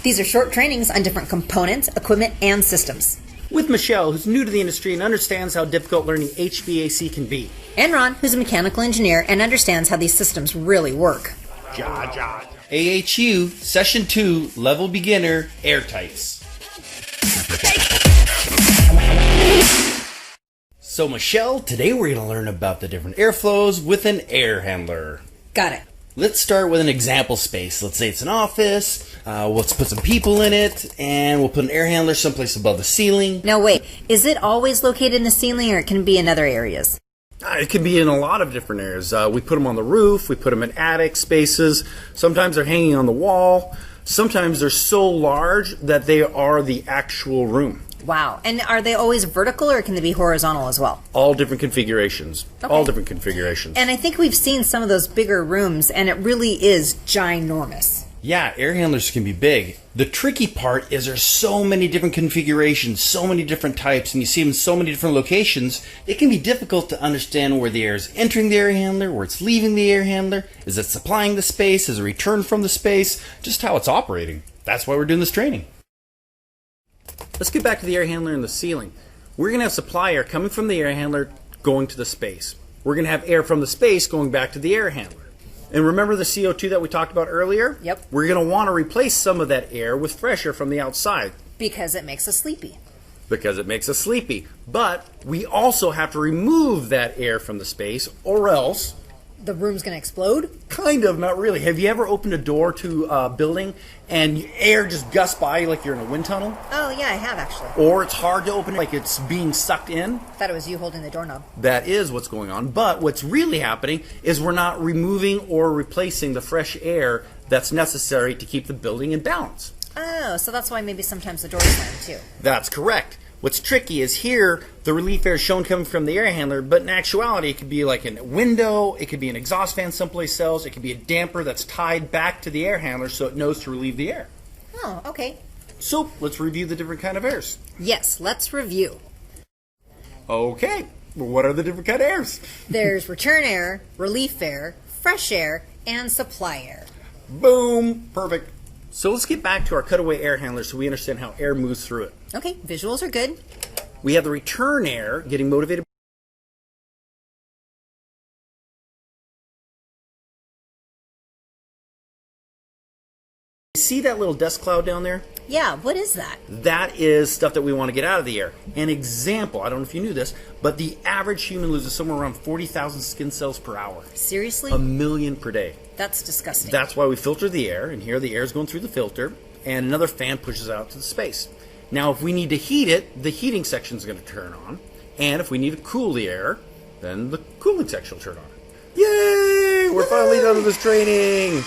These are short trainings on different components, equipment, and systems. With Michelle, who's new to the industry and understands how difficult learning HVAC can be. And Ron, who's a mechanical engineer and understands how these systems really work. AHU, Session 2, Level Beginner, Air Types. So Michelle, today we're going to learn about the different airflows with an air handler. Got it. Let's start with an example space. Let's say it's an office. Let's put some people in it, and we'll put an air handler someplace above the ceiling. Now wait, is it always located in the ceiling, or it can be in other areas? It can be in a lot of different areas. We put them on the roof, we put them in attic spaces. Sometimes they're hanging on the wall. Sometimes they're so large that they are the actual room. Wow. And are they always vertical, or can they be horizontal as well? All different configurations. Okay. All different configurations. And I think we've seen some of those bigger rooms, and it really is ginormous. Yeah, air handlers can be big. The tricky part is there's so many different configurations, so many different types, and you see them in so many different locations, it can be difficult to understand where the air is entering the air handler, where it's leaving the air handler, is it supplying the space, is it return from the space, just how it's operating. That's why we're doing this training. Let's get back to the air handler in the ceiling. We're going to have supply air coming from the air handler going to the space. We're going to have air from the space going back to the air handler. And remember the CO2 that we talked about earlier? Yep. We're going to want to replace some of that air with fresh air from the outside. Because it makes us sleepy. Because it makes us sleepy. But we also have to remove that air from the space, or else... The room's going to explode? Kind of, not really. Have you ever opened a door to a building and air just gusts by like you're in a wind tunnel? Oh, yeah, I have actually. Or it's hard to open like it's being sucked in? I thought it was you holding the doorknob. That is what's going on. But what's really happening is we're not removing or replacing the fresh air that's necessary to keep the building in balance. Oh, so that's why maybe sometimes the door is slammed too. That's correct. What's tricky is here, the relief air is shown coming from the air handler, but in actuality, it could be like a window, it could be an exhaust fan someplace else, it could be a damper that's tied back to the air handler so it knows to relieve the air. Oh, okay. So, let's review the different kind of airs. Yes, let's review. Okay, well, what are the different kind of airs? There's return air, relief air, fresh air, and supply air. Boom, perfect. So let's get back to our cutaway air handler so we understand how air moves through it. Okay, visuals are good. We have the return air getting motivated. See that little dust cloud down there? Yeah, what is that? That is stuff that we want to get out of the air. An example, I don't know if you knew this, but the average human loses somewhere around 40,000 skin cells per hour. Seriously? 1 million per day. That's disgusting. That's why we filter the air, and here the air is going through the filter, and another fan pushes it out to the space. Now, if we need to heat it, the heating section is going to turn on, and if we need to cool the air, then the cooling section will turn on. Yay! We're finally done with this training!